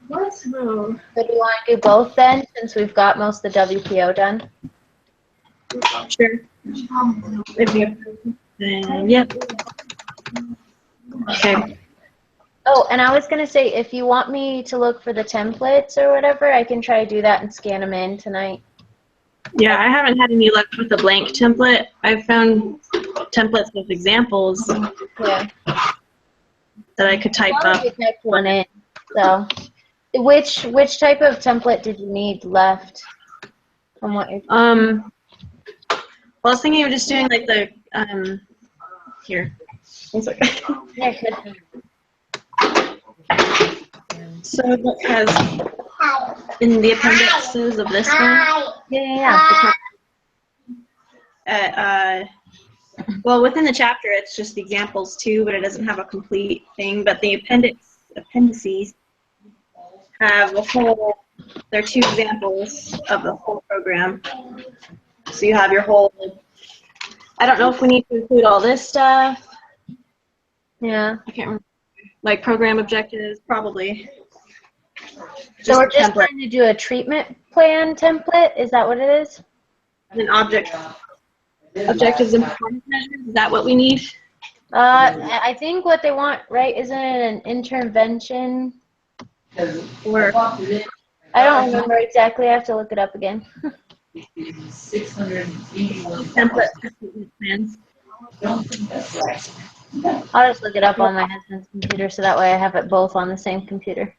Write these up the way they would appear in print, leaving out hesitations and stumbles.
Let's move. So do you want to do both then, since we've got most of the WPO done? Sure. If you, then, yep. Okay. Oh, and I was going to say, if you want me to look for the templates or whatever, I can try to do that and scan them in tonight. Yeah, I haven't had any luck with the blank template. I've found templates with examples Yeah. that I could type up. You typed one in. So, which type of template did you need left? From what you're Well, I was thinking of just doing like the here. One second. Yeah, good. So it has in the appendixes of this one. Yeah. Well, within the chapter, it's just the examples too, but it doesn't have a complete thing. But the appendices have a whole. There are 2 examples of the whole program. So you have your whole. I don't know if we need to include all this stuff. Yeah. I can't remember. Like program objectives, probably. So we're just template. trying to do a treatment plan template? Is that what it is? And then objectives and performance measures. Is that what we need? I think what they want, right, isn't it an intervention? Or I don't remember exactly. I have to look it up again. 681 template for treatment plans. Don't think that's right. I'll just look it up on my husband's computer so that way I have it both on the same computer.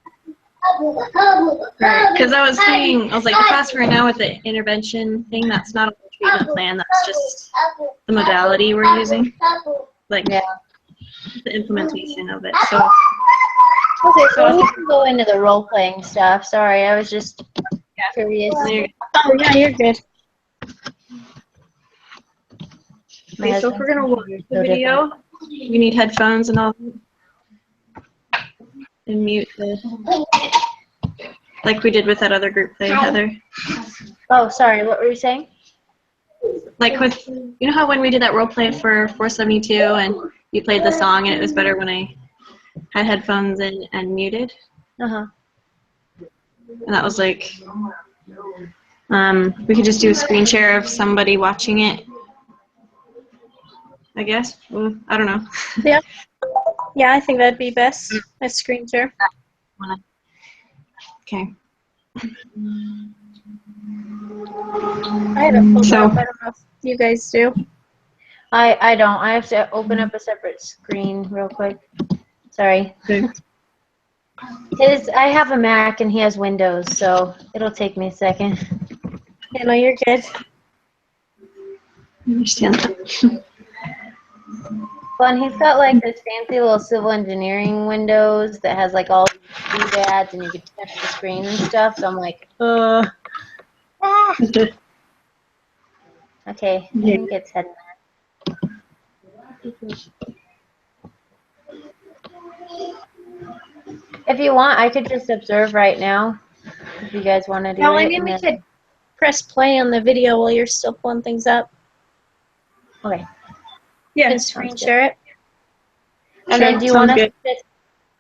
Right, because I was like, the class we're in now with the intervention thing, that's not a treatment plan, that's just the modality we're using. Like, Yeah. the implementation of it. So, Okay, so we can go into the role-playing stuff. Sorry, I was just curious. oh, Yeah, you're good. My okay, so if we're going to watch husband's the computer is so video, we need headphones and all. And mute like we did with that other group play, Heather. different. Oh, sorry, what were you saying? Like with, you know how when we did that role play for 472 and you played the song and it was better when I had headphones in and muted? Uh-huh. And that was like, we could just do a screen share of somebody watching it, I guess. Well, I don't know. Yeah. Yeah, I think that'd be best. A screen share. Okay. I have it pulled So- up. I don't know if you guys do. I don't. I have to open up a separate screen real quick. Sorry. Okay. I have a Mac and he has Windows, so it'll take me a second. Yeah, no, you're good. I understand that. Well, and he's got like this fancy little civil engineering Windows that has like all these doodads and you can touch the screen and stuff. So I'm like, ah. Okay, I think it's heading there. If you want, I could just observe right now. If you guys want to do it. Well, I mean, we and then- could press play on the video while you're still pulling things up. Okay. Yeah. And screen share it. And then do you Sounds want us good. to just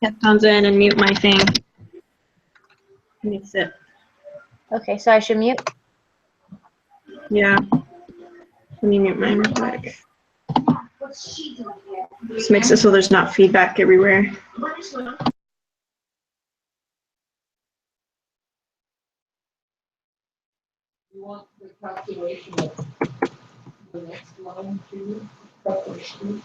Headphones in and mute my thing. Let me sit. Okay, so I should mute. Yeah. Let me mute mine real quick. Just makes it so there's not feedback everywhere. You want the calculation of the next line to preparation.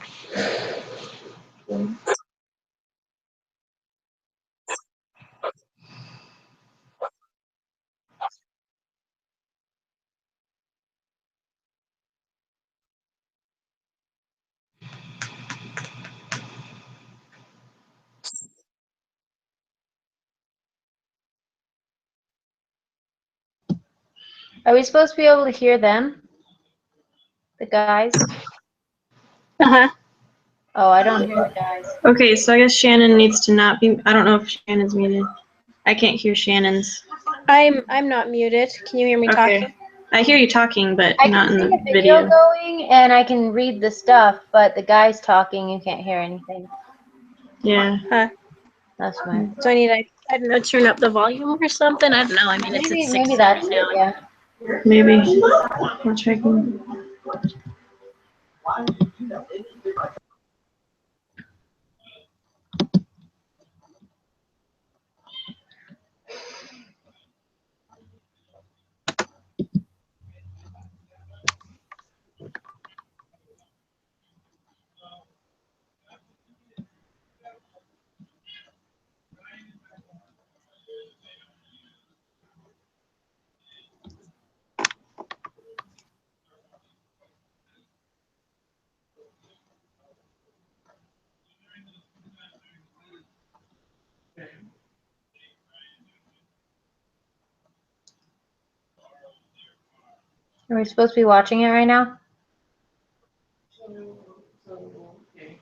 Are we supposed to be able to hear them? The guys? Uh-huh. Oh, I don't hear the guys. Okay, so I guess Shannon needs to not be, I don't know if Shannon's muted. I can't hear Shannon's. I'm not muted. Can you hear me talking? Okay. I hear you talking, but I not can in see the a video video. going and I can read the stuff, but the guys talking, you can't hear anything. Yeah. That's fine. So I need to, I don't know, turn up the volume or something. I don't know. I mean, it's at Maybe 6 that's now. it. Yeah. Maybe. I'll check in. Are we supposed to be watching it right now? Okay.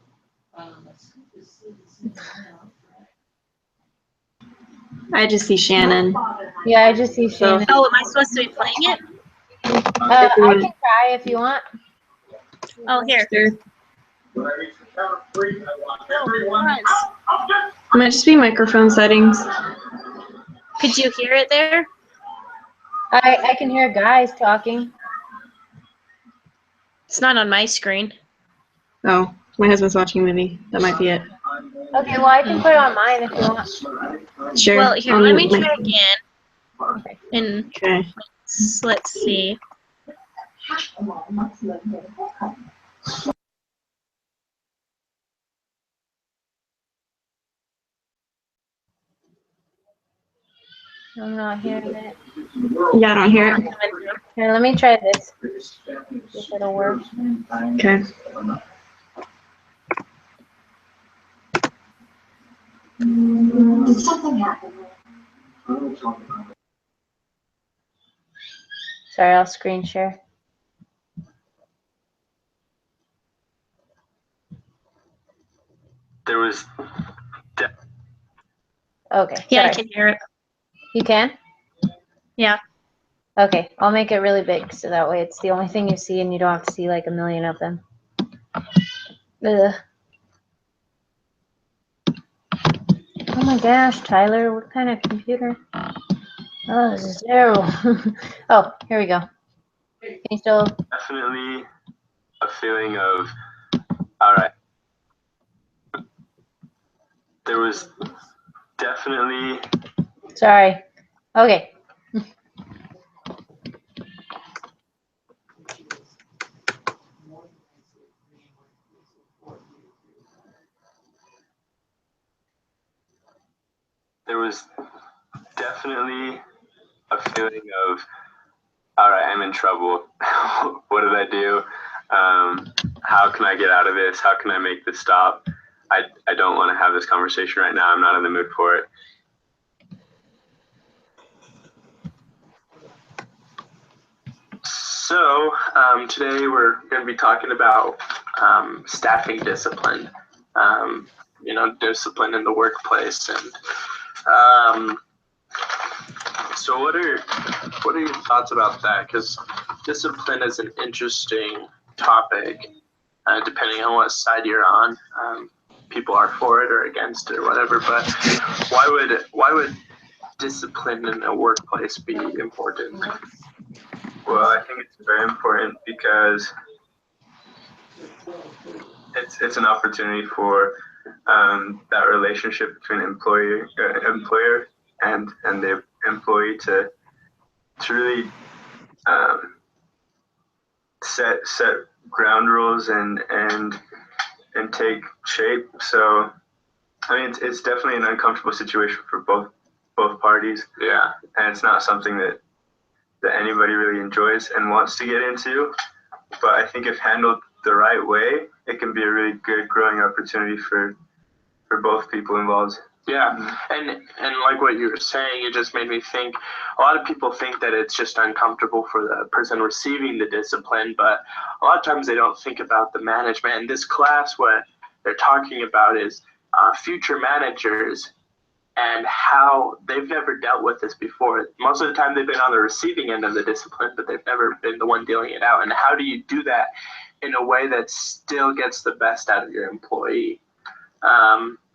I just see Shannon. Yeah, I just see Shannon. So- Oh, am I supposed to be playing it? I can try if you want. Oh, here. Sure. No, once. It might just be microphone settings. Could you hear it there? I can hear guys talking. It's not on my screen. Oh, my husband's watching a movie. That might be it. Okay, well I can put it on mine if you want. Sure. Well, here, I'll let me mute try my- again. Okay. And Okay. let's see. I'm not hearing it. Yeah, I don't hear it. Here, let me try this. See if it'll work. Okay. Sorry, I'll screen share. There was Okay. Yeah, sorry. I can hear it. You can? Yeah. Okay, I'll make it really big so that way it's the only thing you see and you don't have to see like a million of them. Ugh. Oh my gosh, Tyler, what kind of computer? Oh, this is terrible. Oh, here we go. Can you still? definitely a feeling of, all right. There was definitely, Sorry. Okay. there was definitely a feeling of, all right, I'm in trouble. What did I do? How can I get out of this? How can I make this stop? I don't want to have this conversation right now. I'm not in the mood for it. So today we're going to be talking about staffing discipline, discipline in the workplace. And so what are your thoughts about that? Because discipline is an interesting topic, depending on what side you're on. People are for it or against it or whatever. But why would discipline in a workplace be important? Well, I think it's very important because it's an opportunity for that relationship between employer and the employee to really set ground rules and take shape. So I mean it's definitely an uncomfortable situation for both parties. Yeah, and it's not something that anybody really enjoys and wants to get into. But I think if handled the right way, it can be a really good growing opportunity for both people involved. Yeah, and like what you were saying, it just made me think, a lot of people think that it's just uncomfortable for the person receiving the discipline, but a lot of times they don't think about the management. In this class, what they're talking about is future managers and how they've never dealt with this before. Most of the time they've been on the receiving end of the discipline, but they've never been the one dealing it out. And how do you do that in a way that still gets the best out of your employee?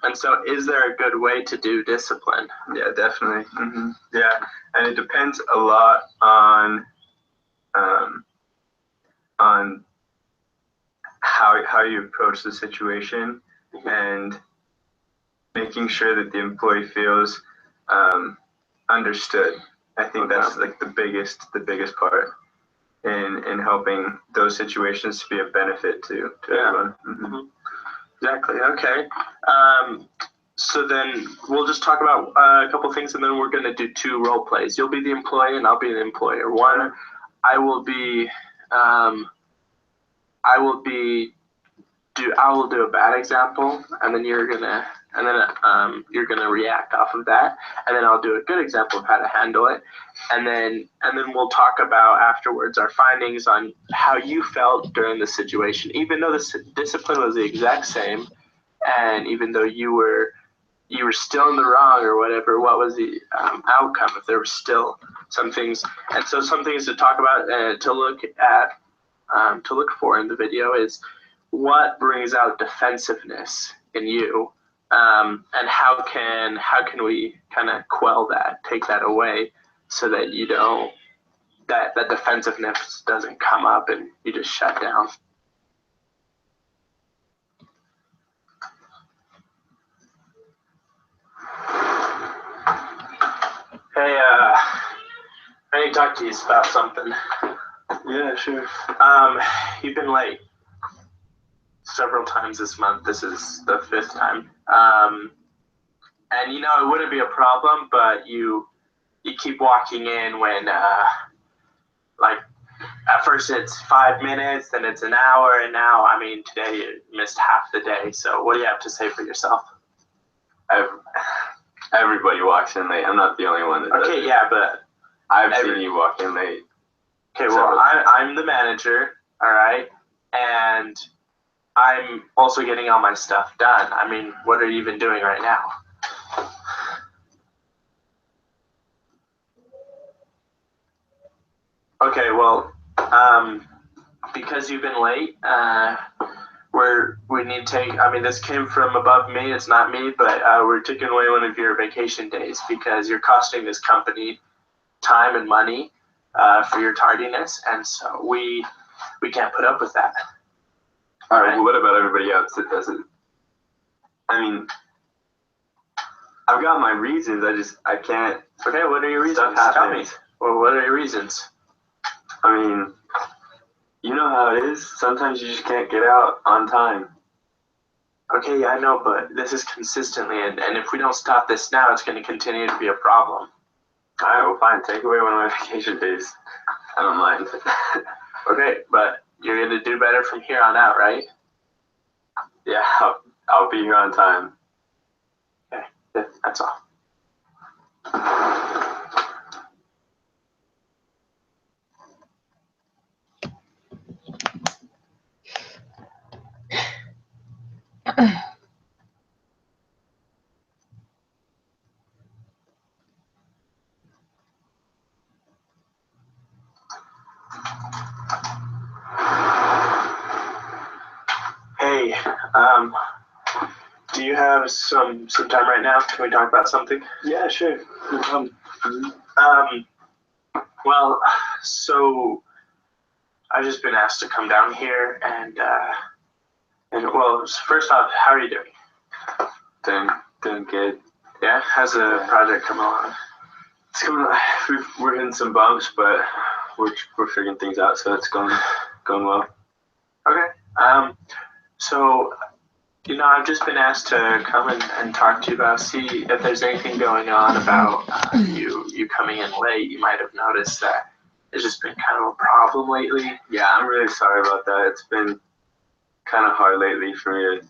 And so is there a good way to do discipline? Yeah, definitely. Yeah, and it depends a lot on how you approach the situation and making sure that the employee feels understood. I think that's like the biggest part in helping those situations to be a benefit to everyone. Exactly. Okay. So then we'll just talk about a couple things, and then we're going to do 2 role plays. You'll be the employee, and I'll be the employer. One, I will do a bad example, and then you're gonna react off of that, and then I'll do a good example of how to handle it, and then we'll talk about afterwards our findings on how you felt during the situation, even though the discipline was the exact same, and even though you were still in the wrong or whatever. What was the outcome if there were still some things? And so some things to talk about and to look for in the video is what brings out defensiveness in you, and how can we kind of quell that, take that away, so that you don't that defensiveness doesn't come up and you just shut down. Hey, I need to talk to you about something. Yeah, sure. You've been late several times this month. This is the 5th time. And you know, it wouldn't be a problem, but you keep walking in when, like, at first it's 5 minutes, then it's an hour, and now, I mean, today you missed half the day. So what do you have to say for yourself? Everybody walks in late. I'm not the only one that does it. Yeah, but I've seen you walk in late. Okay, well, I'm the manager, all right, and I'm also getting all my stuff done. I mean, what are you even doing right now? Okay, well, because you've been late, we need to take, I mean, this came from above me, it's not me, but we're taking away one of your vacation days because you're costing this company time and money for your tardiness, and so we can't put up with that. All right, well, what about everybody else that does it? I mean, I've got my reasons, I can't. Okay, what are your reasons? Tell me. Well, what are your reasons? I mean, you know how it is. Sometimes you just can't get out on time. Okay, yeah, I know, but this is consistently, and if we don't stop this now, it's going to continue to be a problem. All right, well, fine. Take away one of my vacation days. I don't mind. Okay, but you're going to do better from here on out, right? Yeah, I'll be here on time. Okay, that's all. Hey, do you have some time right now? Can we talk about something? Yeah, sure. Well, so I've just been asked to come down here, and well, first off, how are you doing? Doing good. Yeah, how's the project coming along? It's coming. We're hitting some bumps, but we're figuring things out, so it's going well. Okay. So, you know, I've just been asked to come and talk to you about, see if there's anything going on about you coming in late. You might have noticed that it's just been kind of a problem lately. Yeah, I'm really sorry about that. It's been kind of hard lately for me to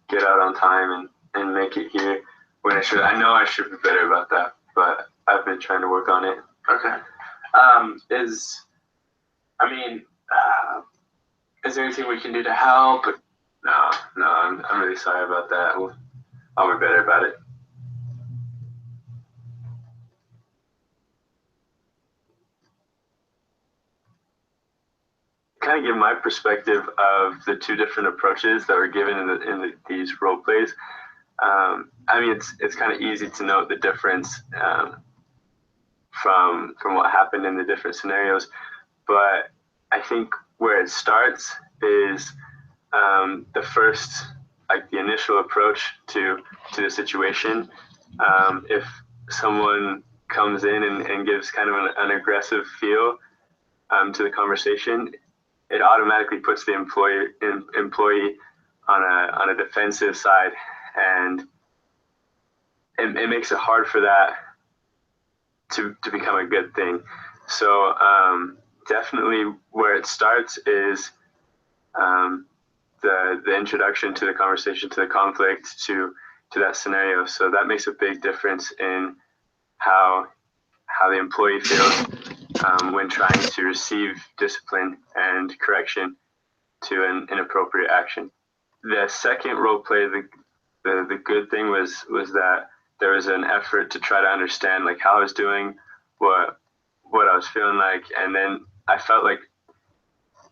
get out on time and make it here when I should. I know I should be better about that, but I've been trying to work on it. Okay. Is there anything we can do to help? No, I'm really sorry about that. I'll be better about it. Kind of give my perspective of the 2 different approaches that were given in these role plays. I mean, it's kind of easy to note the difference from what happened in the different scenarios, but I think where it starts is the first, like the initial approach to the situation. If someone comes in and gives kind of an aggressive feel to the conversation, it automatically puts the employee on a defensive side, and it makes it hard for that to become a good thing. So definitely where it starts is the introduction to the conversation, to the conflict, to that scenario. So that makes a big difference in how the employee feels when trying to receive discipline and correction to an inappropriate action. The second role play, the good thing was that there was an effort to try to understand like how I was doing, what I was feeling like, and then I felt like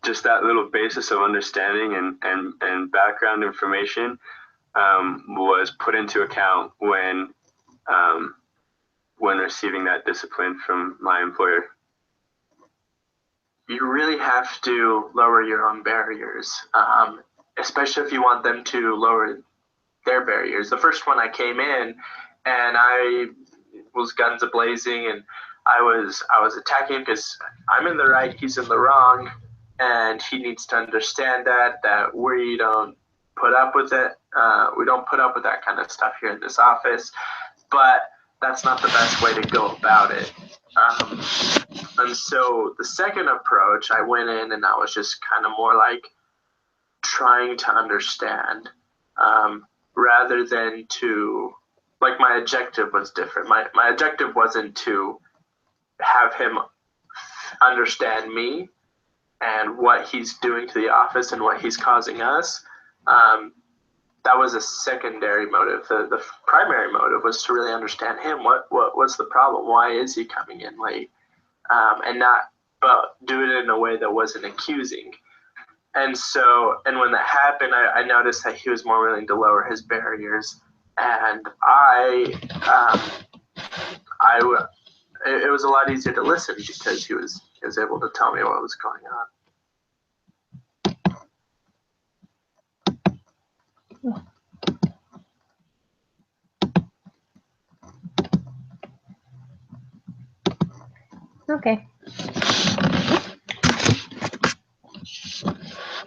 just that little basis of understanding and background information was put into account when receiving that discipline from my employer. You really have to lower your own barriers, especially if you want them to lower their barriers. The first one, I came in and I was guns a-blazing, and I was attacking because I'm in the right, he's in the wrong, and he needs to understand that we don't put up with it. We don't put up with that kind of stuff here in this office, but that's not the best way to go about it. And so the second approach, I went in and I was just kind of more like trying to understand, rather than to, like, my objective was different. My objective wasn't to have him understand me and what he's doing to the office and what he's causing us. That was a secondary motive. The primary motive was to really understand him. What's the problem? Why is he coming in late? But do it in a way that wasn't accusing. And when that happened, I noticed that he was more willing to lower his barriers, and it was a lot easier to listen because he was able to tell me what was going on. Okay.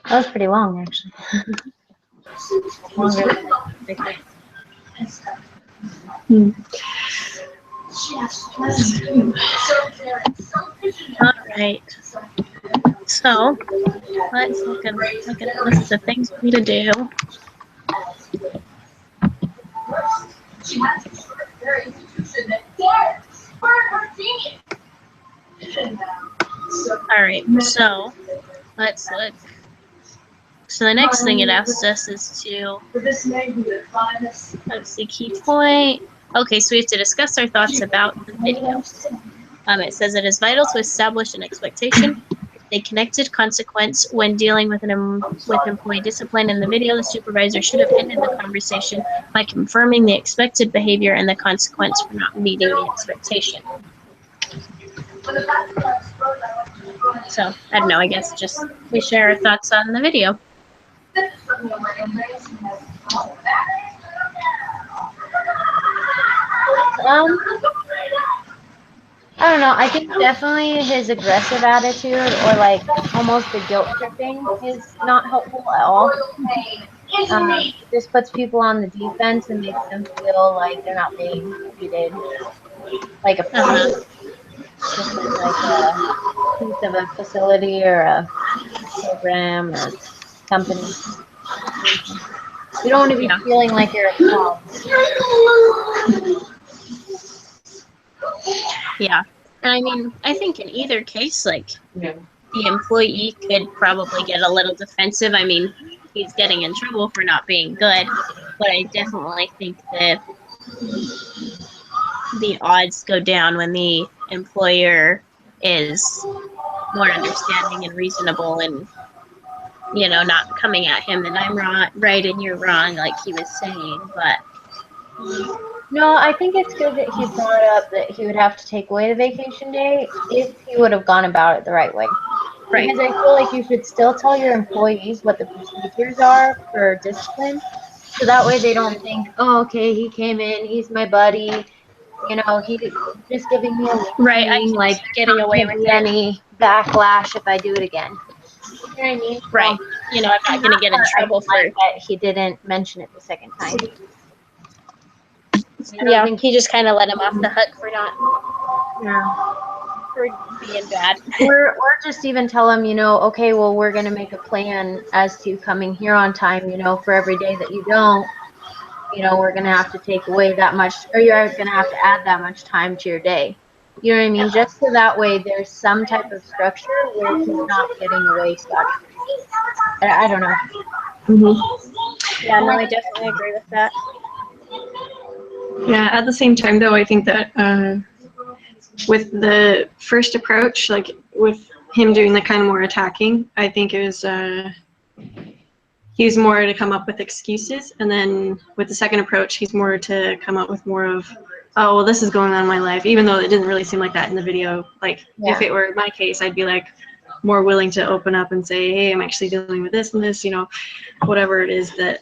That was pretty long, actually. Longer than I expected. All right. So let's look at the list of things we need to do. All right. So let's look. So the next thing it asks us is to, let's see, key point. Okay, so we have to discuss our thoughts about the video. It says it is vital to establish an expectation, a connected consequence when dealing with employee discipline. In the video, the supervisor should have ended the conversation by confirming the expected behavior and the consequence for not meeting the expectation. So, I don't know, I guess just we share our thoughts on the video. I don't know. I think definitely his aggressive attitude, or like almost the guilt tripping, is not helpful at all. This puts people on the defense and makes them feel like they're not being treated like a person, just like a piece of a facility or a program or company. You don't want to be feeling like you're a cog. Yeah. And I mean, I think in either case, like, the employee could probably get a little defensive. I mean, he's getting in trouble for not being good, but I definitely think that the odds go down when the employer is more understanding and reasonable and, you know, not coming at him and I'm right and you're wrong, like he was saying, but No, I think it's good that he brought up that he would have to take away the vacation day if he would have gone about it the right way. Right. Because I feel like you should still tell your employees what the procedures are for discipline. So that way they don't think, oh, okay, he came in, he's my buddy, you know, he's just giving me a Right. I warning, can like see getting away can't with be it. any backlash if I do it again. You know what I mean? Right. You know, I'm not going to get in trouble for. Like that he didn't mention it the second time. Yeah, he just kind of let him off the hook for not Yeah. for being bad. Or just even tell him, you know, okay, well, we're going to make a plan as to coming here on time, you know, for every day that you don't, you know, we're going to have to take away that much, or you're going to have to add that much time to your day. You know what I mean? Just so that way there's some type of structure where he's not getting away scot-free. I don't know. Mm-hmm. Yeah, no, I definitely agree with that. Yeah, at the same time, though, I think that with the first approach, like with him doing the kind of more attacking, I think it was he's more to come up with excuses, and then with the second approach, he's more to come up with more of, oh, well, this is going on in my life, even though it didn't really seem like that in the video. Like, if it were my case, I'd be like more willing to open up and say, hey, I'm actually dealing with this and this, you know, whatever it is that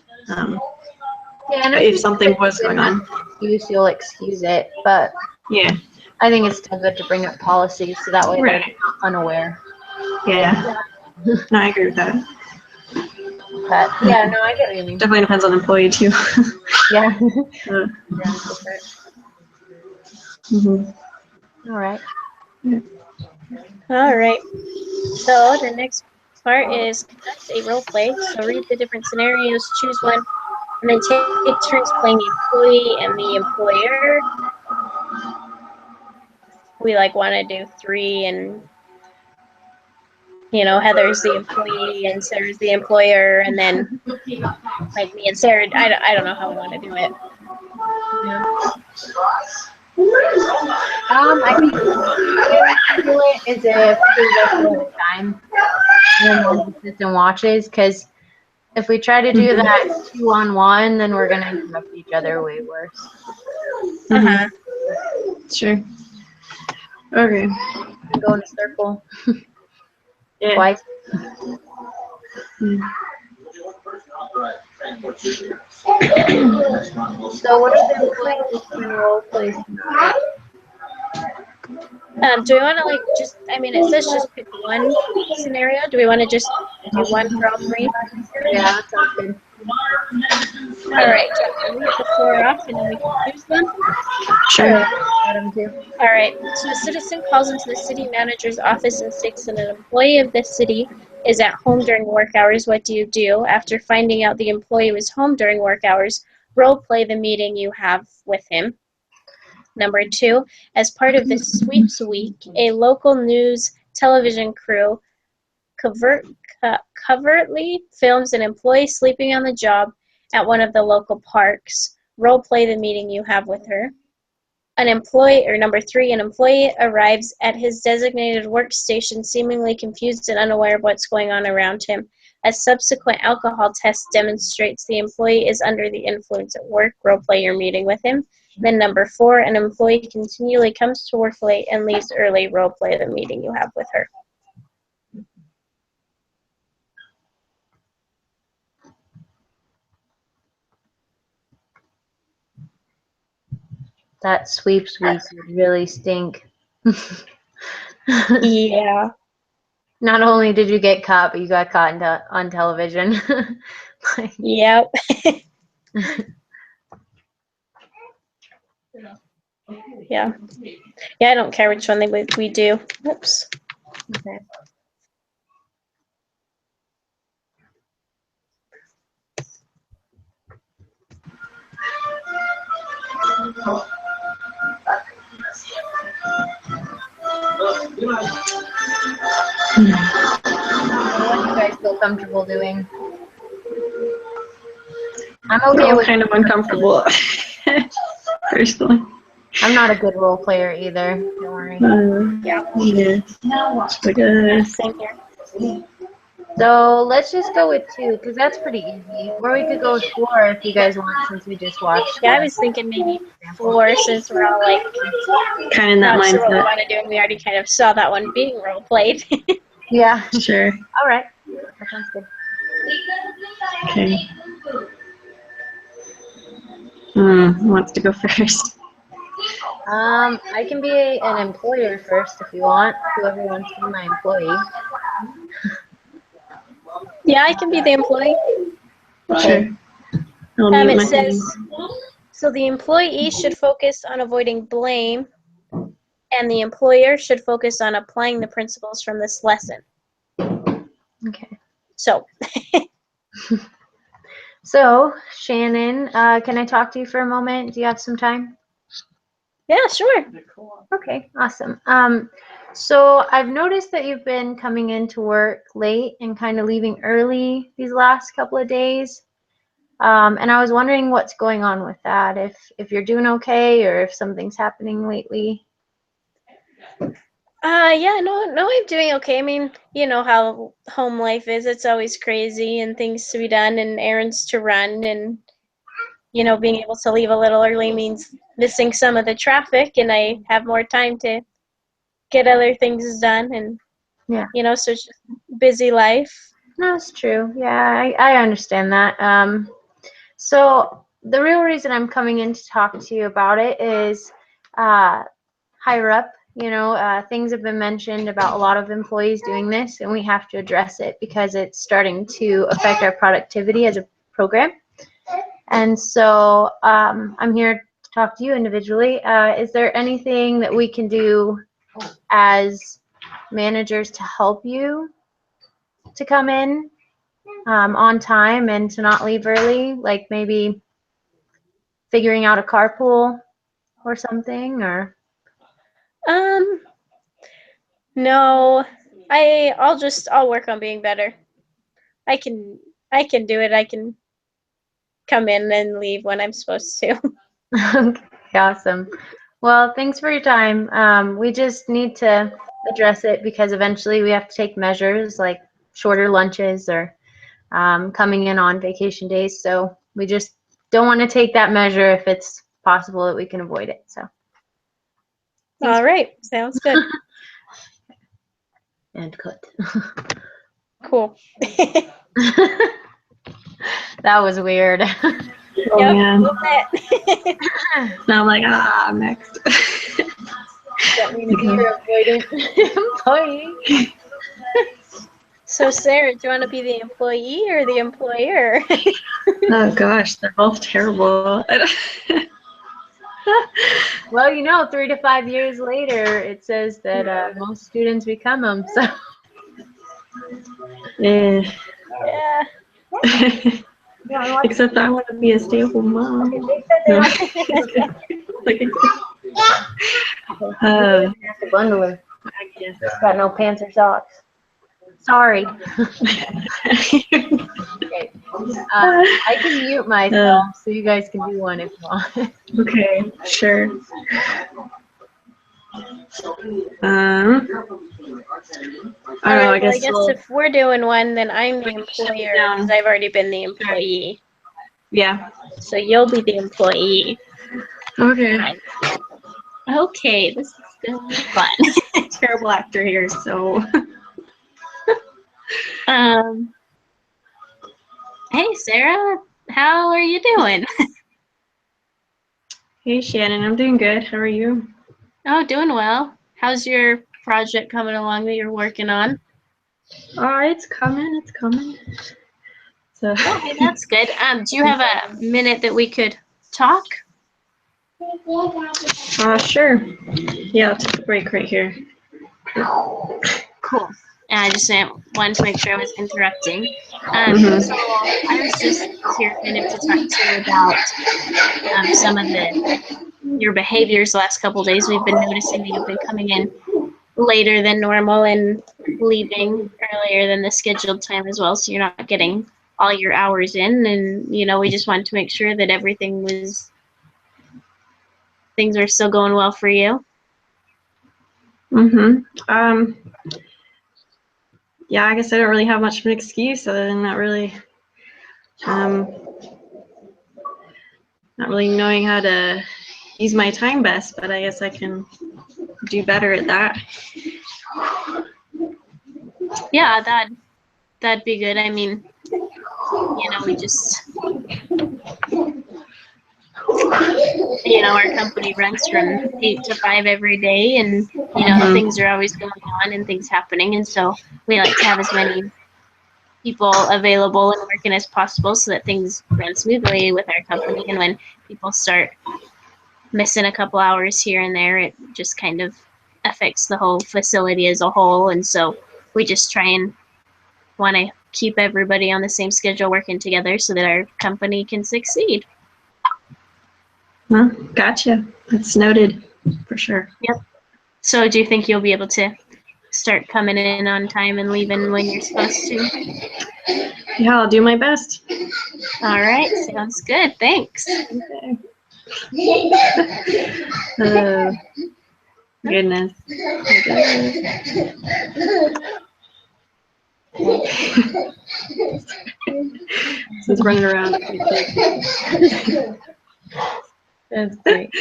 if something was going on. You'll excuse it, but Yeah. I think it's still good to bring up policies so that way they're not unaware. Yeah. No, I agree with that. But yeah, no, I get what you mean. Definitely depends on the employee too. Yeah. Mm-hmm. All right. All right. So the next part is conduct a role play. So read the different scenarios, choose one, and then take turns playing the employee and the employer. We like want to do 3, and you know, Heather's the employee and Sarah's the employer, and then like me and Sarah. I don't know how we want to do it. I think the way we do it is if we go through the time and one assistant watches, because if we try to do that 2-on-1, then we're gonna interrupt each other way worse. Uh-huh. Sure. Okay. Go in a circle Yeah. twice. So what are the employees role plays? Do we want to like just? I mean, it says just pick one scenario. Do we want to just do one for all 3? Yeah, that sounds good. All right. So read the floor off, and then we can choose one. Sure. All right. So a citizen calls into the city manager's office and states that an employee of this city is at home during work hours. What do you do? After finding out the employee was home during work hours, role play the meeting you have with him. Number 2, as part of the sweeps week, a local news television crew covertly films an employee sleeping on the job at one of the local parks. Role play the meeting you have with her. Number 3, an employee arrives at his designated workstation seemingly confused and unaware of what's going on around him. A subsequent alcohol test demonstrates the employee is under the influence at work. Role play your meeting with him. Then number 4, an employee continually comes to work late and leaves early. Role play the meeting you have with her. That sweeps week would really stink. Yeah. Not only did you get caught, but you got caught on television. Like, Yep. Yeah. Yeah, I don't care which one we do. Oops. okay. What do you guys feel comfortable doing? I'm okay I'm with. kind of uncomfortable, personally. I'm not a good role player either. Don't worry. Yeah. It's like, Same here. So let's just go with 2 because that's pretty easy. Or we could go with 4 if you guys want, since we just watched. Yeah, I was thinking maybe 4 since we're all like Kind of in that not sure what we mindset. want to do, and we already kind of saw that one being role played. Yeah. Sure. All right. That sounds good. Okay. Who wants to go first? I can be an employer first if you want. Whoever wants to be my employee. Yeah, I can be the employee. Sure. I'll mute It my says, thing. so the employee should focus on avoiding blame, and the employer should focus on applying the principles from this lesson. Okay. So, So, Shannon, can I talk to you for a moment? Do you have some time? yeah, sure. Okay, awesome. So I've noticed that you've been coming into work late and kind of leaving early these last couple of days. And I was wondering what's going on with that, if you're doing okay or if something's happening lately. Yeah, no, I'm doing okay. I mean, you know how home life is. It's always crazy and things to be done and errands to run, and you know, being able to leave a little early means missing some of the traffic, and I have more time to get other things done, and Yeah. you know, so it's just busy life. No, it's true. Yeah, I understand that. So the real reason I'm coming in to talk to you about it is higher up. You know, things have been mentioned about a lot of employees doing this, and we have to address it because it's starting to affect our productivity as a program. And so I'm here to talk to you individually. Is there anything that we can do as managers to help you to come in on time and to not leave early? Like maybe figuring out a carpool or something, or No, I'll work on being better. I can do it. I can come in and leave when I'm supposed to. Okay, awesome. Well, thanks for your time. We just need to address it because eventually we have to take measures like shorter lunches or coming in on vacation days. So we just don't want to take that measure if it's possible that we can avoid it. So All right, sounds good. and cut. Cool. That was weird. Oh, Yep, man. little bit. Now I'm like, I'm next. Don't mean to be your avoidant employee. So Sarah, do you want to be the employee or the employer? Oh, gosh. They're both terrible. Well, you know, 3 to 5 years later, it says that most students become them. So Yeah. Yeah. Except I want to be a stay-at-home mom. No. have to bundle her. I guess. Got no pants or socks. Sorry. Okay. I can mute myself so you guys can do one if you want. Okay, sure. I don't know, I guess we'll, if we're doing one, then I'm the employer because I've already been the employee. yeah. So you'll be the employee. Okay. Okay, this is gonna be fun. Terrible actor here, so. Hey Sarah, how are you doing? Hey Shannon, I'm doing good. How are you? Oh, doing well. How's your project coming along that you're working on? It's coming, it's coming. So. Okay, that's good. Do you have a minute that we could talk? Sure. Yeah, I'll take a break right here. Cool. And I just wanted to make sure I was interrupting. So I was just here kind of to talk to you about some of your behaviors the last couple of days. We've been noticing that you've been coming in later than normal and leaving earlier than the scheduled time as well, so you're not getting all your hours in. And, you know, we just wanted to make sure that things are still going well for you. yeah, I guess I don't really have much of an excuse other than not really knowing how to use my time best, but I guess I can do better at that. Yeah, that'd be good. I mean, we just, our company runs from 8 to 5 every day, and things are always going on and things happening, and so we like to have as many people available and working as possible so that things run smoothly with our company. And when people start missing a couple hours here and there, it just kind of affects the whole facility as a whole. And so we just try and want to keep everybody on the same schedule working together so that our company can succeed. Well, gotcha. That's noted for sure. Yep. So do you think you'll be able to start coming in on time and leaving when you're supposed to? Yeah, I'll do my best. All right, sounds good. Thanks. Okay. Goodness. It's running around. That's great.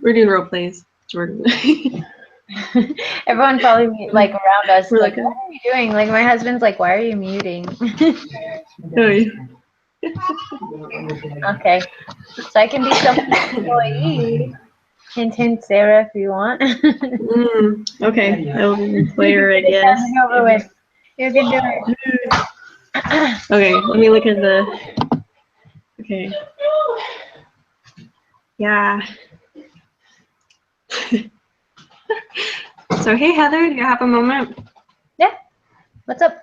We're doing role plays, Jordan. Everyone probably like around us We're like, like, what are you doing? Like my husband's like, why are you muting? Oh, yeah. Okay, so I can be some employee. Hint, hint, Sarah, if you want. Okay, I will be the player, I guess. Over with. You can do it. Okay, let me look at the. Okay. Yeah. So hey Heather, do you have a moment? Yeah. What's up?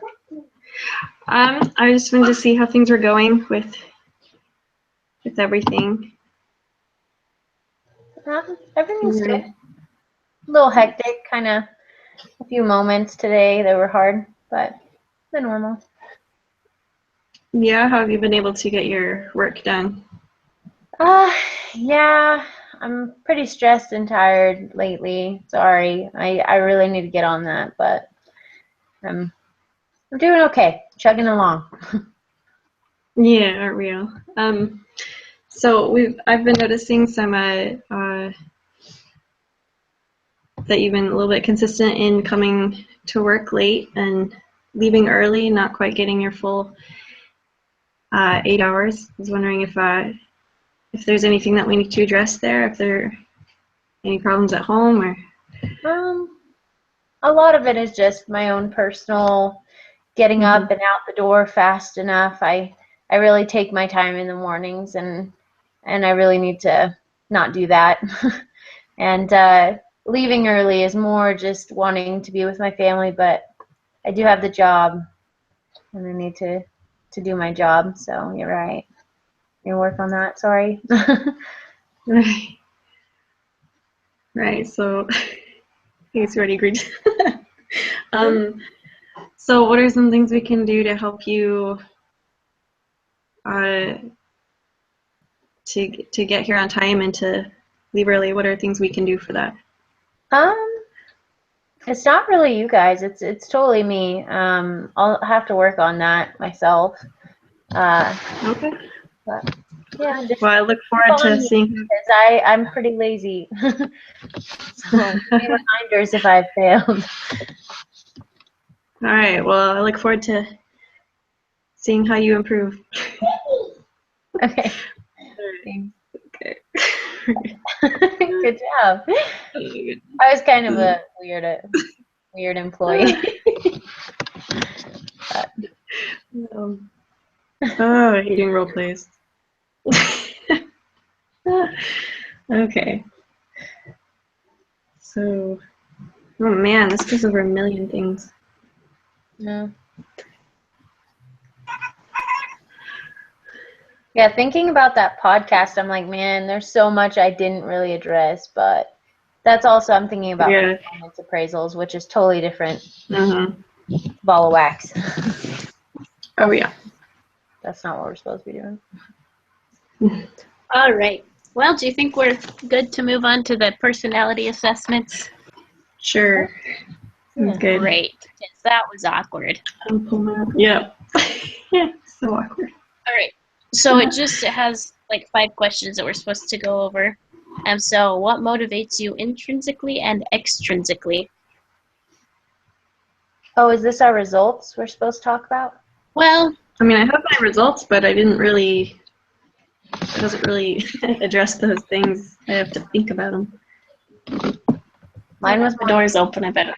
I just wanted to see how things were going with everything. Everything's good. A little hectic, kind of a few moments today that were hard, but the normal. Yeah, how have you been able to get your work done? Yeah, I'm pretty stressed and tired lately. Sorry, I really need to get on that, but I'm doing okay, chugging along. Yeah, aren't we all? So I've been noticing some that you've been a little bit consistent in coming to work late and leaving early, not quite getting your full 8 hours. I was wondering if there's anything that we need to address there, if there are any problems at home, or. A lot of it is just my own personal getting up and out the door fast enough. I really take my time in the mornings, and I really need to not do that. And leaving early is more just wanting to be with my family, but I do have the job, and I need to do my job. So you're right. You work on that. Sorry. Right. So I guess you already agreed. So what are some things we can do to help you to get here on time and to leave early? What are things we can do for that? It's not really you guys. It's totally me. I'll have to work on that myself. Okay. But yeah. Well, I look forward to seeing. Because I'm pretty lazy. So any reminders if I've failed. All right. Well, I look forward to seeing how you improve. Okay. Okay. Good job. I was kind of a weird employee. Oh, you're doing role plays. Okay. So, oh man, this goes over a million things. No. Yeah, thinking about that podcast, I'm like, man, there's so much I didn't really address, but that's also I'm thinking about performance appraisals, which is totally different. Ball of wax. Oh yeah. That's not what we're supposed to be doing. All right. Well, do you think we're good to move on to the personality assessments? Sure. That's good. Great. 'Cause that was awkward. Yeah. Yeah. So awkward. All right. So it has like 5 questions that we're supposed to go over. So what motivates you intrinsically and extrinsically? Oh, is this our results we're supposed to talk about? Well, I mean, I have my results, but it doesn't really address those things. I have to think about them. Mine was the door's open. I better.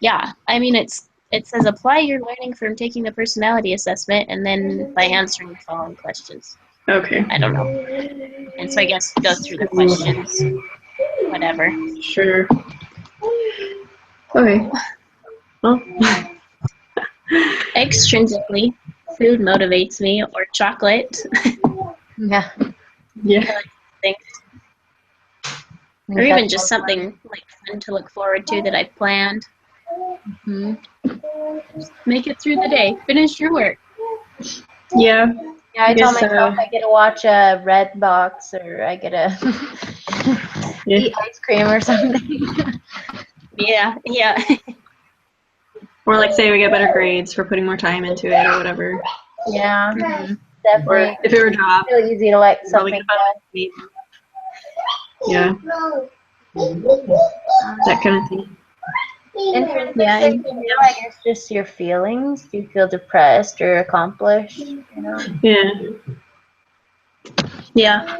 Yeah. I mean, it says apply your learning from taking the personality assessment and then by answering the following questions. Okay. I don't know. And so I guess go through the questions. Whatever. Sure. Okay. Well. Extrinsically, food motivates me, or chocolate. Yeah. Yeah. Things. Or even just something like fun to look forward to that I planned. Mhm. Just make it through the day. Finish your work. Yeah. Yeah, I tell guess, myself I get to watch a Red Box or I get to Yeah. eat ice cream or something. Yeah. Or like say we get better grades for putting more time into it or whatever. Yeah, Or definitely. if it were a job, It's really easy to like probably something. get yeah. That kind of thing. Yeah, I guess just your feelings. Do you feel depressed or accomplished? You know? Yeah. Yeah.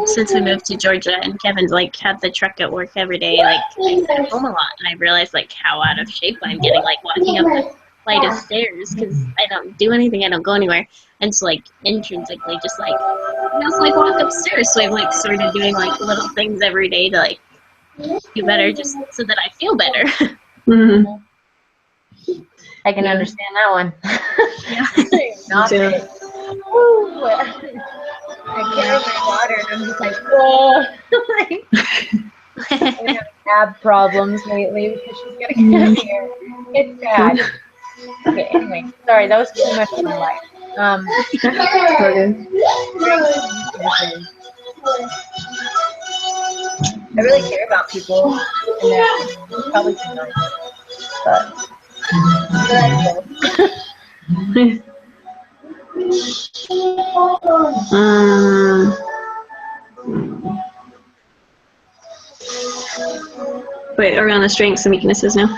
Since we moved to Georgia and Kevin's like had the truck at work every day, like I sat home a lot and I realized like how out of shape I'm getting, like walking up the flight of stairs because I don't do anything, I don't go anywhere. And so like intrinsically just like I just like walk upstairs. So I've like started doing like little things every day to like do better just so that I feel better. Mm-hmm. I can understand that one. Yeah. Not Yeah. it. Woo. I carry my daughter and I'm just like, whoa. Like, I'm having ab problems lately because she's gonna get here. It's bad. Okay, anyway, sorry, that was too much of my life. I really care about people, and they're probably too nice, but Wait, are we on the strengths and weaknesses now?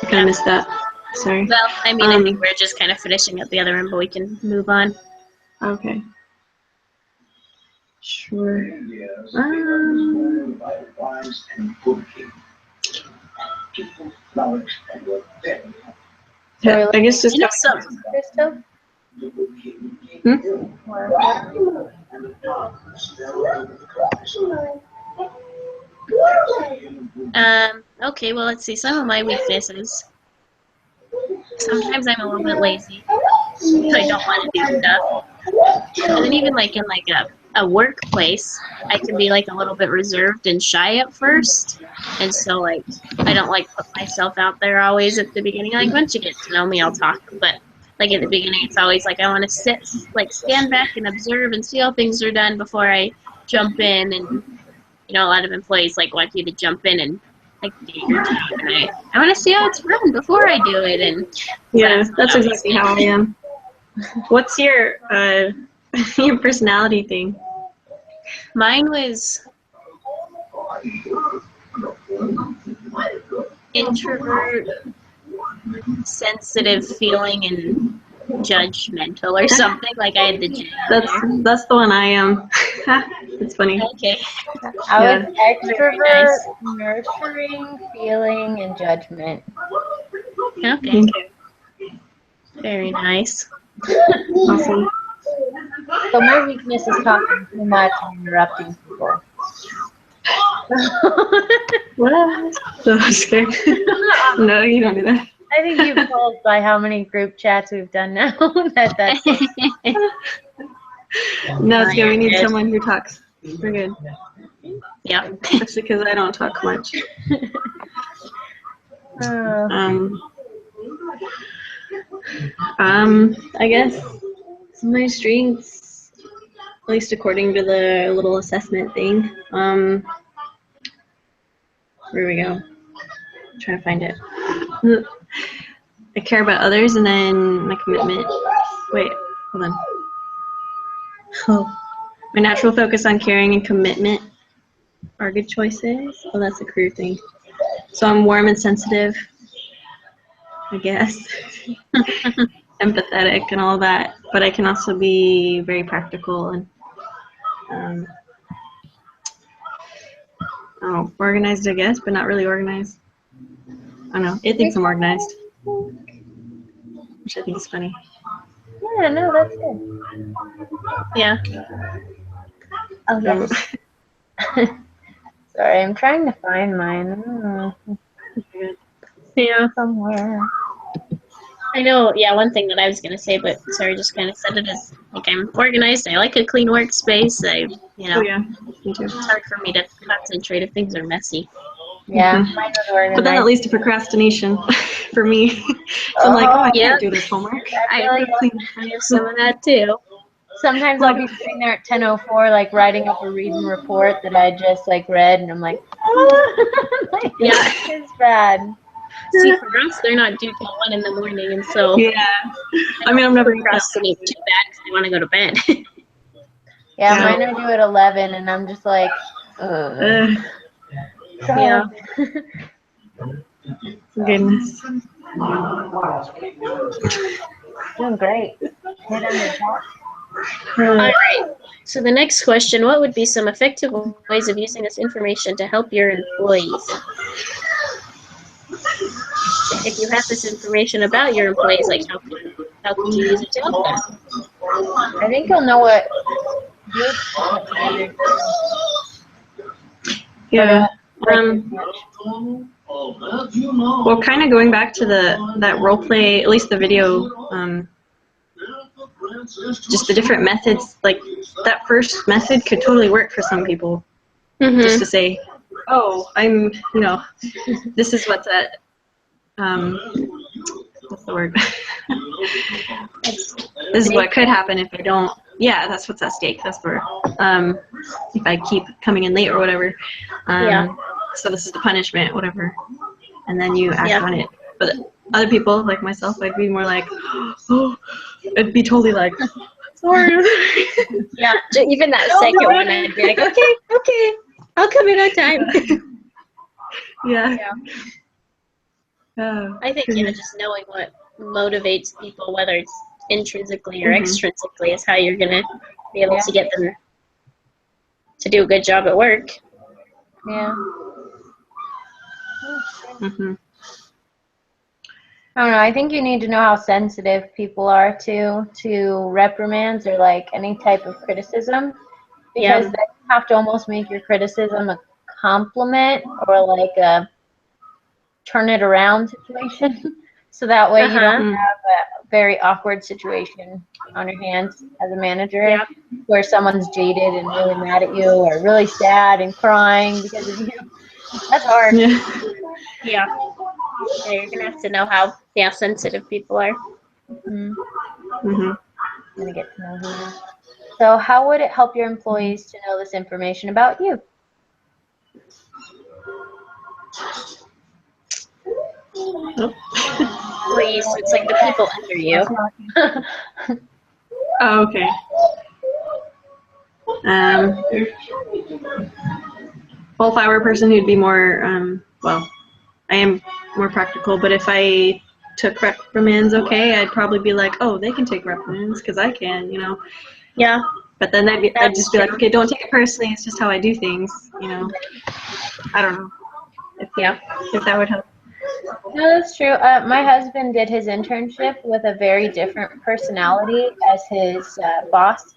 I kind of missed that. Sorry. Well, I mean, I think we're just kind of finishing up the other one, but we can move on. Okay. Sure. Yeah, I guess just You know, some Crystal? Okay, well, let's see. Some of my weaknesses. Sometimes I'm a little bit lazy. So I don't want to do stuff. And then even like in like a workplace, I can be like a little bit reserved and shy at first. And so like I don't like put myself out there always at the beginning. Like once you get to know me, I'll talk. But like at the beginning, it's always like I want to stand back and observe and see how things are done before I jump in. And you know, a lot of employees like want you to jump in and like do your job. And I want to see how it's run before I do it. And yeah, that's exactly how I am. What's your your personality thing? Mine was introvert, sensitive feeling, and judgmental or something. Like I had the J. That's the one I am. It's funny. Okay. I was extrovert, nurturing, feeling, and judgment. Okay. Very nice. Awesome. So my weakness is talking too much and interrupting people. What? So scared. No, you don't do that. I think you've told by how many group chats we've done now that's No, it's good. We need someone who talks. We're good. Yeah. Especially because I don't talk much. I guess some of my strengths. at least according to the little assessment thing. Where we go? I'm trying to find it. I care about others, and then my commitment. Wait, hold on. Oh, my natural focus on caring and commitment are good choices. Oh, that's a career thing. So I'm warm and sensitive, I guess. Empathetic and all that, but I can also be very practical and organized, I guess, but not really organized. I don't know. It thinks I'm organized, which I think is funny. Yeah, no, that's good. Yeah. Oh, yes. Sorry, I'm trying to find mine. Yeah. Somewhere. I know, yeah, one thing that I was going to say, but Sarah just kind of said it, is like I'm organized. I like a clean workspace. Oh yeah, me too. It's hard for me to concentrate if things are messy. Yeah, Mhm. mine was organized. But then it leads to procrastination for me. So I'm like, oh, I Yeah. can't do this homework. I really have some of that too. Sometimes I'll be sitting there at 10:04, like writing up a reading report that I just like read, and I'm like, like Yeah. it's bad. See, for us, they're not due till 1 in the morning, and so Yeah. I mean, I'm never procrastinate too bad because I want to go to bed. Yeah, Yeah. mine are due at 11, and I'm just like, Yeah. Goodness. doing great. Hit on the top. All right. So the next question: what would be some effective ways of using this information to help your employees? If you have this information about your employees, like how could you use it to help them? I think you'll know what groups to put together. Yeah. Well, Well, kind of going back to that role play, at least the video, just the different methods. Like that first method could totally work for some people. Just to say, oh, I'm, this is what's at, what's the word? This is what could happen if I don't. Yeah, that's what's at stake. That's where, if I keep coming in late or whatever. Yeah. So this is the punishment, whatever. And then you act Yeah. on it. But other people, like myself, I'd be more like, oh, I'd be totally like, sorry. Yeah. Even that second one, I'd be like, okay, I'll come in on time. Yeah. I think just knowing what motivates people, whether it's intrinsically or Mhm. extrinsically, is how you're gonna be able to get them to do a good job at work. Yeah. Mm-hmm. I don't know. I think you need to know how sensitive people are to reprimands or like any type of criticism, because then you have to almost make your criticism a compliment or like a turn it around situation. So that way you don't have a very awkward situation on your hands as a manager where someone's jaded and really mad at you or really sad and crying because of you. That's hard. Yeah. Yeah, you're gonna have to know how sensitive people are. Mm-hmm. Mm-hmm. I'm gonna get to know who now. So how would it help your employees to know this information about you? Employees, so it's like the people under you. Oh, okay. Well, if I were a person who'd be more, I am more practical, but if I took reprimands, I'd probably be like, oh, they can take reprimands because I can, Yeah. But then I'd just be like, okay, don't take it personally. It's just how I do things, I don't know. If that would help. No, that's true. My husband did his internship with a very different personality as his boss.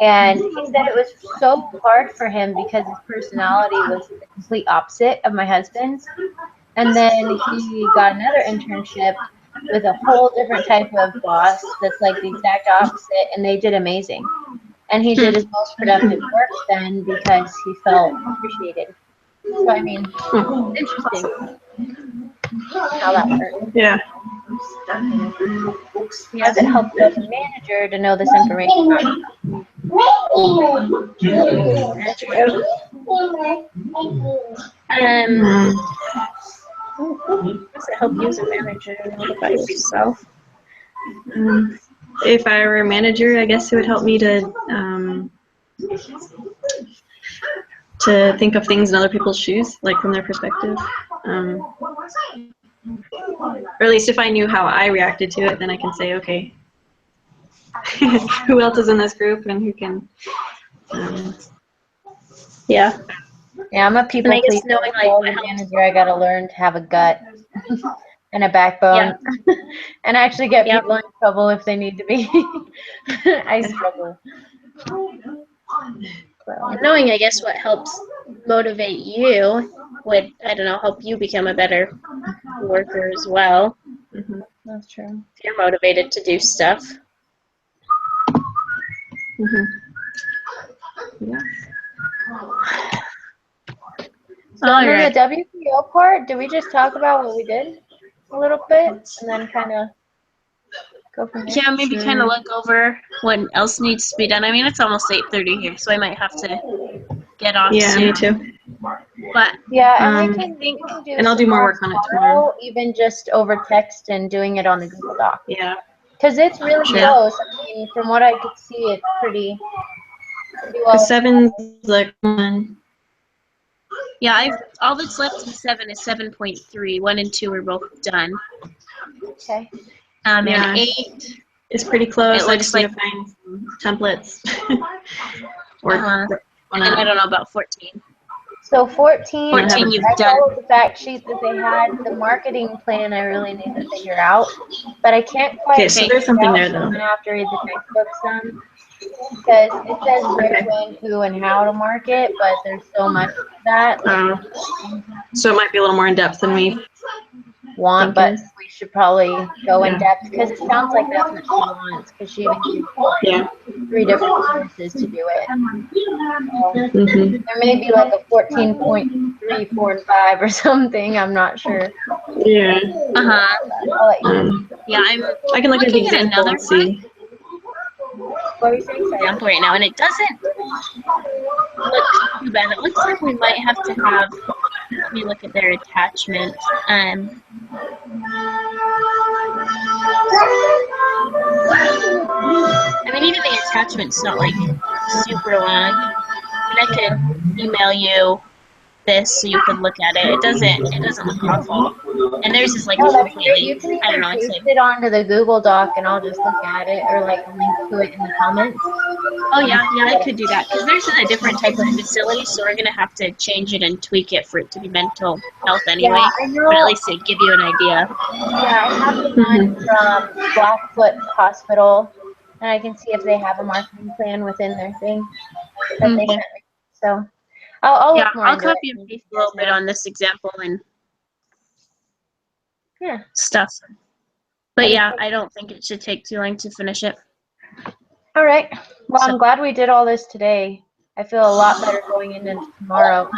And he said it was so hard for him because his personality was the complete opposite of my husband's. And then he got another internship with a whole different type of boss that's like the exact opposite, and they did amazing. And he did his most productive work then because he felt appreciated. So, I mean, interesting how that works. Yeah. How does it help you as a manager to know this information? That's true. Does it help you as a manager to know about yourself? If I were a manager, I guess it would help me to think of things in other people's shoes, like from their perspective. Or at least if I knew how I reacted to it, then I can say, okay, who else is in this group and who can. Yeah. Yeah, I'm a people And I guess pleaser. knowing, like, As what a helps. manager, I gotta learn to have a gut and a backbone, and actually get Yep. people in trouble if they need to be. I struggle. And knowing, I guess, what helps motivate you would, I don't know, help you become a better worker as well. That's true. If you're motivated to do stuff. Yeah. So then the WPO part, did we just talk about what we did a little bit and then kind of go from there? Yeah, maybe kind of look over what else needs to be done. I mean, it's almost 8:30 here, so I might have to get off Yeah, soon. me too. But Yeah, and Um, we can do and I'll do some more work on it tomorrow. even just over text and doing it on the Google Doc. Yeah. Because it's really Sure. close. I mean, from what I could see, it's pretty well. 'Cause 7's like 1. yeah, all that's left in 7 is 7.3. 1 and 2 are both done. Okay. Yeah. And 8. It's pretty close. It I looks just need to find some templates. or And I don't know about 14. So 14, 14 you've I done. followed the fact sheet that they had. The marketing plan I really need to figure out, but I can't quite. Okay, so there's something there though. I'm gonna have to read the textbooks then, because it says where, when, who, and how to market, but there's so much of that So it might be a little more in depth than we want, but thinking. we should probably go in Yeah. depth because it sounds like that's what she wants. Because she even gave Yeah. 3 different sources to do it. So, Mhm. there may be like a 14.3, 4, and 5 or something. I'm not sure. Yeah. I'll let you. Yeah, I'm I can look at the looking at example another and see. What were you saying? Sorry. example right now, and it doesn't look too bad. It looks like we might have to have. Let me look at their attachment. I mean, even the attachment's not like super long. I mean, I could email you this so you could look at it. It doesn't look awful. And theirs is like Oh, that's great. completely, You can I don't know, either it's paste like, it onto the Google Doc and I'll just look at it, or like link to it in the comments. oh yeah, I could do that because theirs is a different type of facility, so we're gonna have to change it and tweak it for it to be mental health anyway. Yeah, I know. But at least it give you an idea. Yeah, I have the one from Blackfoot Hospital, and I can see if they have a marketing plan within their thing that they sent me. So I'll Yeah, look more I'll into copy it. and paste a little bit on this example and Yeah. stuff. But yeah, I don't think it should take too long to finish it. All right. Well, So- I'm glad we did all this today. I feel a lot better going into tomorrow.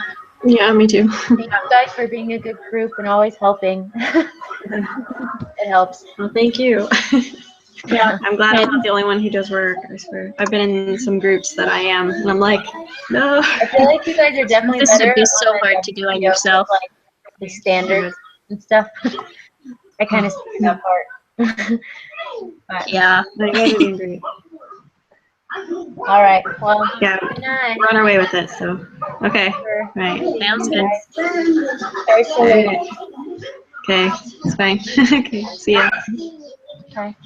Yeah, me too. Thank you guys for being a good group and always helping. It helps. Well, thank you. Yeah. I'm glad I'm not the only one who does work. I swear. I've been in some groups that I am, and I'm like, no. I feel like you guys are definitely This better. would be so on the hard to do on WPO, yourself. Like the standards and stuff. I kind of see that part. But, Yeah. No, you guys are doing great. all right. Well, Yeah, good night. we're on our way with it. So, okay, Sure. right. Sounds good. Sorry for waiting. Okay, it's fine. Okay, see ya. Bye.